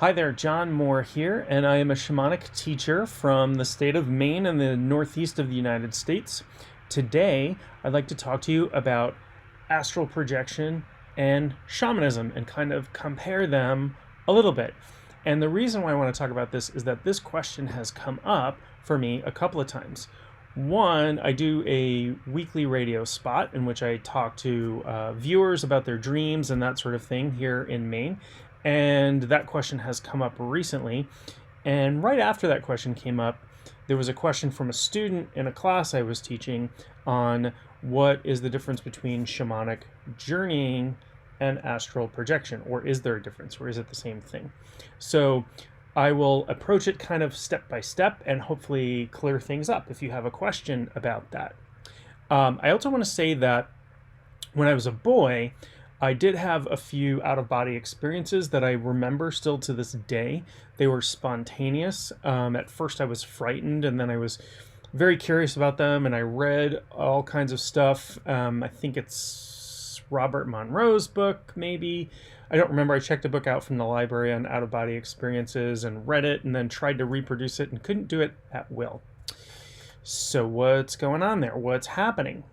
Hi there, John Moore here, and I am a shamanic teacher from the state of Maine in the northeast of the United States. Today, I'd like to talk to you about astral projection and shamanism and kind of compare them a little bit. And the reason why I want to talk about this is that this question has come up for me a couple of times. One, I do a weekly radio spot in which I talk to viewers about their dreams and that sort of thing here in Maine. And that question has come up recently. And right after that question came up, there was a question from a student in a class I was teaching on what is the difference between shamanic journeying and astral projection, or is there a difference, or is it the same thing? So I will approach it kind of step by step and hopefully clear things up if you have a question about that. I also want to say that when I was a boy, I did have a few out-of-body experiences that I remember still to this day. They were spontaneous. At first I was frightened, and then I was very curious about them, and I read all kinds of stuff. I think it's Robert Monroe's book, maybe. I don't remember. I checked a book out from the library on out-of-body experiences and read it, and then tried to reproduce it and couldn't do it at will. So what's going on there? What's happening?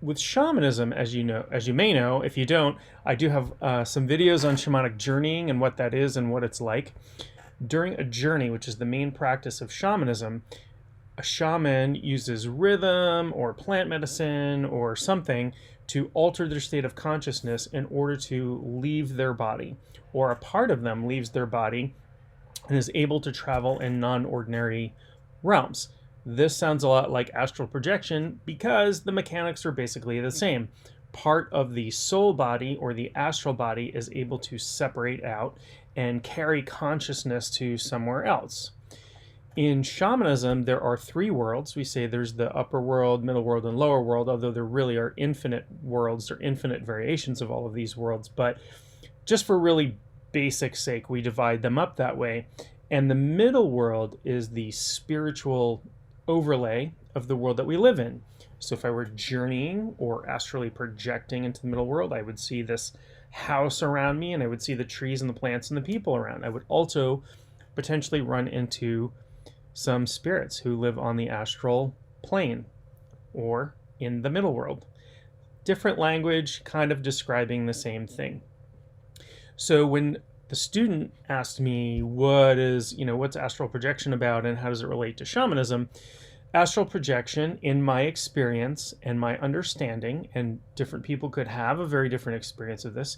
With shamanism, as you may know, if you don't, I do have some videos on shamanic journeying and what that is and what it's like. During a journey, which is the main practice of shamanism, a shaman uses rhythm or plant medicine or something to alter their state of consciousness in order to leave their body, or a part of them leaves their body and is able to travel in non-ordinary realms. This sounds a lot like astral projection because the mechanics are basically the same. Part of the soul body or the astral body is able to separate out and carry consciousness to somewhere else. In shamanism, there are three worlds. We say there's the upper world, middle world, and lower world, although there really are infinite worlds or infinite variations of all of these worlds. But just for really basic sake, we divide them up that way. And the middle world is the spiritual overlay of the world that we live in. So if I were journeying or astrally projecting into the middle world, I would see this house around me, and I would see the trees and the plants and the people around. I would also potentially run into some spirits who live on the astral plane or in the middle world. Different language, kind of describing the same thing. So when the student asked me what's astral projection about and how does it relate to shamanism, astral projection, in my experience and my understanding, and different people could have a very different experience of this,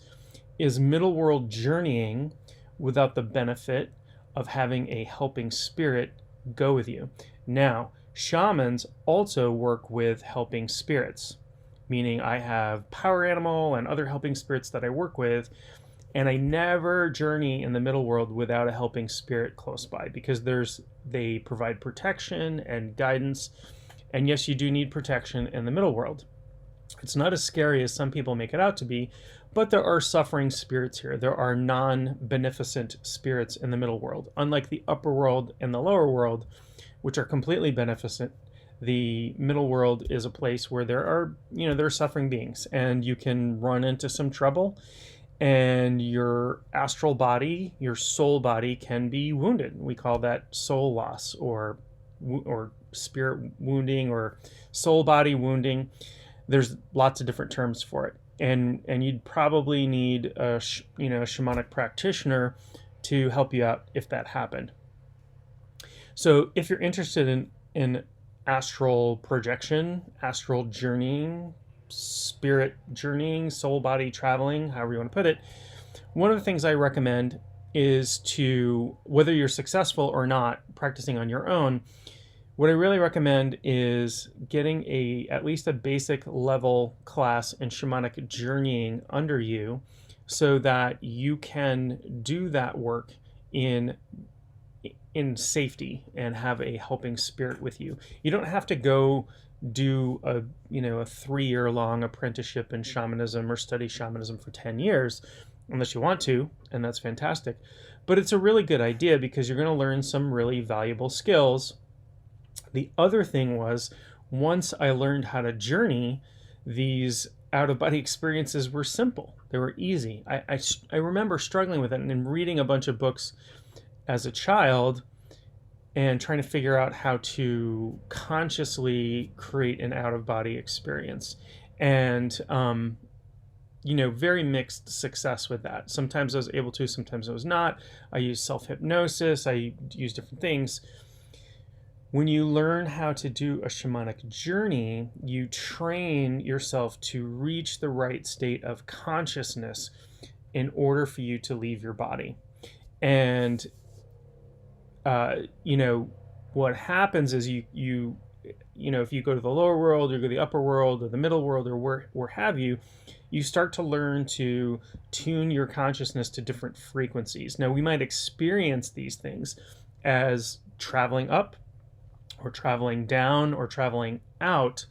is middle world journeying without the benefit of having a helping spirit go with you. Now, shamans also work with helping spirits, meaning I have power animal and other helping spirits that I work with, and I never journey in the middle world without a helping spirit close by, because they provide protection and guidance. And yes, you do need protection in the middle world. It's not as scary as some people make it out to be, but there are suffering spirits here. There are non-beneficent spirits in the middle world. Unlike the upper world and the lower world, which are completely beneficent, the middle world is a place where there are suffering beings, and you can run into some trouble, and your astral body, your soul body, can be wounded. We call that soul loss, or spirit wounding, or soul body wounding. There's lots of different terms for it, and you'd probably need a shamanic practitioner to help you out if that happened. So if you're interested in astral projection, astral journeying, spirit journeying, soul body traveling, however you want to put it, one of the things I recommend is to, whether you're successful or not practicing on your own, what I really recommend is getting at least a basic level class in shamanic journeying under you, so that you can do that work in safety and have a helping spirit with you. You don't have to go do a 3-year long apprenticeship in shamanism or study shamanism for 10 years, unless you want to, and that's fantastic. But it's a really good idea because you're going to learn some really valuable skills. The other thing was, once I learned how to journey these out-of-body experiences were simple. They were easy. I remember struggling with it and reading a bunch of books as a child and trying to figure out how to consciously create an out-of-body experience. And, very mixed success with that. Sometimes I was able to, sometimes I was not. I used self-hypnosis. I used different things. When you learn how to do a shamanic journey, you train yourself to reach the right state of consciousness in order for you to leave your body. And, what happens is if you go to the lower world or go to the upper world or the middle world or where have you, you start to learn to tune your consciousness to different frequencies. Now, we might experience these things as traveling up or traveling down or traveling out,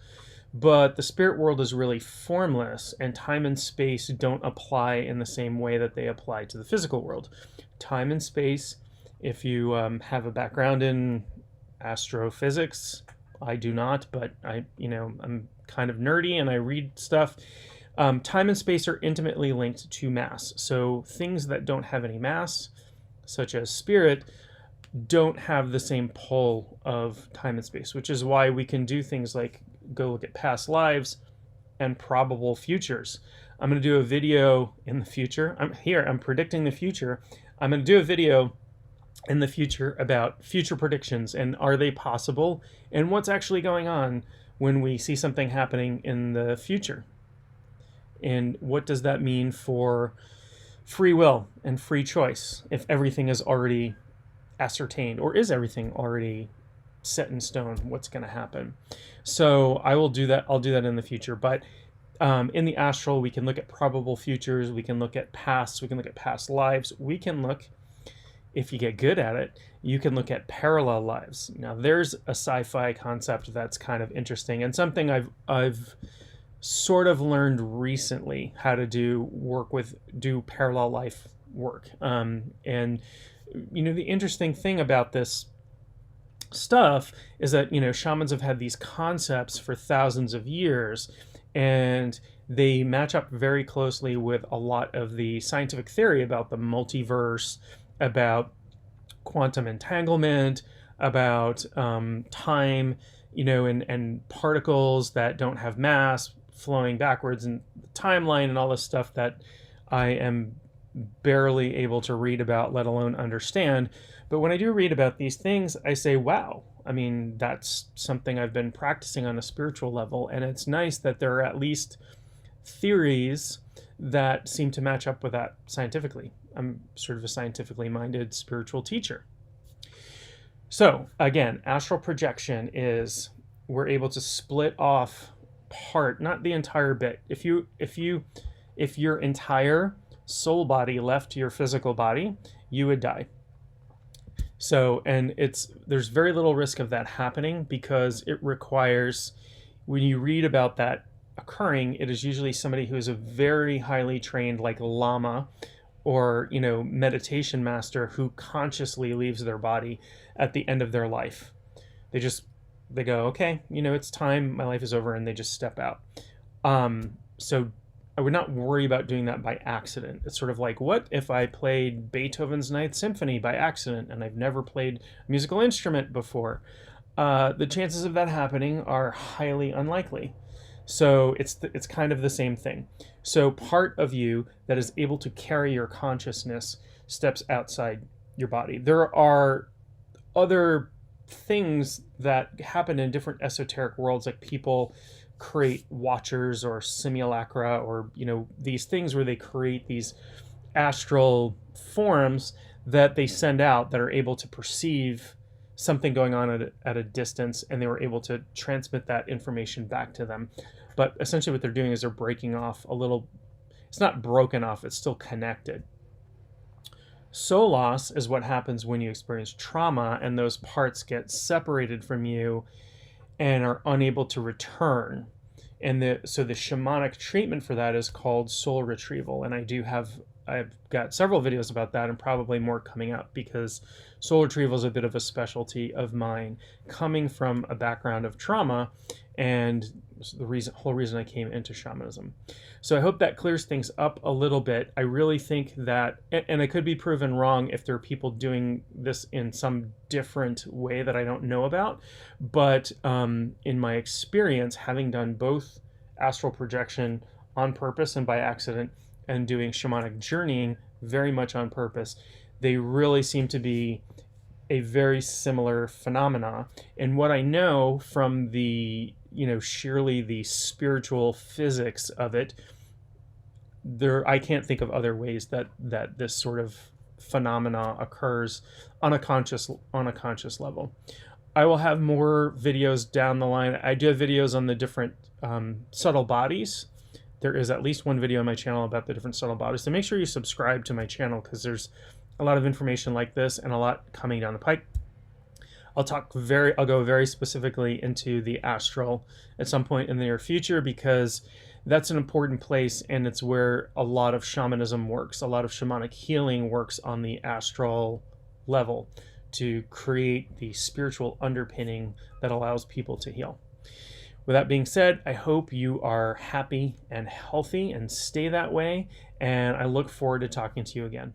but the spirit world is really formless, and time and space don't apply in the same way that they apply to the physical world. Time and space, if you have a background in astrophysics, I do not, but I'm kind of nerdy and I read stuff. Time and space are intimately linked to mass. So things that don't have any mass, such as spirit, don't have the same pull of time and space, which is why we can do things like go look at past lives and probable futures. I'm going to do a video in the future. I'm predicting the future. I'm going to do a video in the future about future predictions and are they possible and what's actually going on when we see something happening in the future. And what does that mean for free will and free choice if everything is already ascertained, or is everything already set in stone what's going to happen? So I will do that. I'll do that in the future. But in the astral, we can look at probable futures. We can look at past. We can look at past lives. We can look, if you get good at it, you can look at parallel lives. Now, there's a sci-fi concept that's kind of interesting and something I've sort of learned recently how to do parallel life work. And the interesting thing about this stuff is that, shamans have had these concepts for thousands of years, and they match up very closely with a lot of the scientific theory about the multiverse, about quantum entanglement, about time, and particles that don't have mass flowing backwards in the timeline and all this stuff that I am barely able to read about, let alone understand. But when I do read about these things, I say, wow, that's something I've been practicing on a spiritual level. And it's nice that there are at least theories that seem to match up with that scientifically. I'm sort of a scientifically minded spiritual teacher. So again, astral projection is we're able to split off part, not the entire bit. If your entire soul body left your physical body, you would die. So, and there's very little risk of that happening because it requires, when you read about that occurring, it is usually somebody who is a very highly trained, like lama or, meditation master, who consciously leaves their body at the end of their life. They go, okay, it's time, my life is over, and they just step out. So I would not worry about doing that by accident. It's sort of like, what if I played Beethoven's Ninth Symphony by accident and I've never played a musical instrument before? The chances of that happening are highly unlikely. So it's kind of the same thing. So part of you that is able to carry your consciousness steps outside your body. There are other things that happen in different esoteric worlds, like people create watchers or simulacra or these things where they create these astral forms that they send out that are able to perceive something going on at a distance, and they were able to transmit that information back to them. But essentially what they're doing is they're breaking off a little. It's not broken off, it's still connected. Soul loss is what happens when you experience trauma and those parts get separated from you and are unable to return. And so the shamanic treatment for that is called soul retrieval. And I do have I've got several videos about that and probably more coming up, because soul retrieval is a bit of a specialty of mine, coming from a background of trauma, and the whole reason I came into shamanism. So I hope that clears things up a little bit. I really think that, and I could be proven wrong if there are people doing this in some different way that I don't know about, but in my experience, having done both astral projection on purpose and by accident, and doing shamanic journeying very much on purpose, they really seem to be a very similar phenomena. And what I know from the, sheerly the spiritual physics of it, I can't think of other ways that this sort of phenomena occurs on a conscious level. I will have more videos down the line. I do have videos on the different subtle bodies. There is at least one video on my channel about the different subtle bodies. So make sure you subscribe to my channel, because there's a lot of information like this and a lot coming down the pike. I'll go very specifically into the astral at some point in the near future, because that's an important place, and it's where a lot of shamanism works. A lot of shamanic healing works on the astral level to create the spiritual underpinning that allows people to heal. With that being said, I hope you are happy and healthy and stay that way, and I look forward to talking to you again.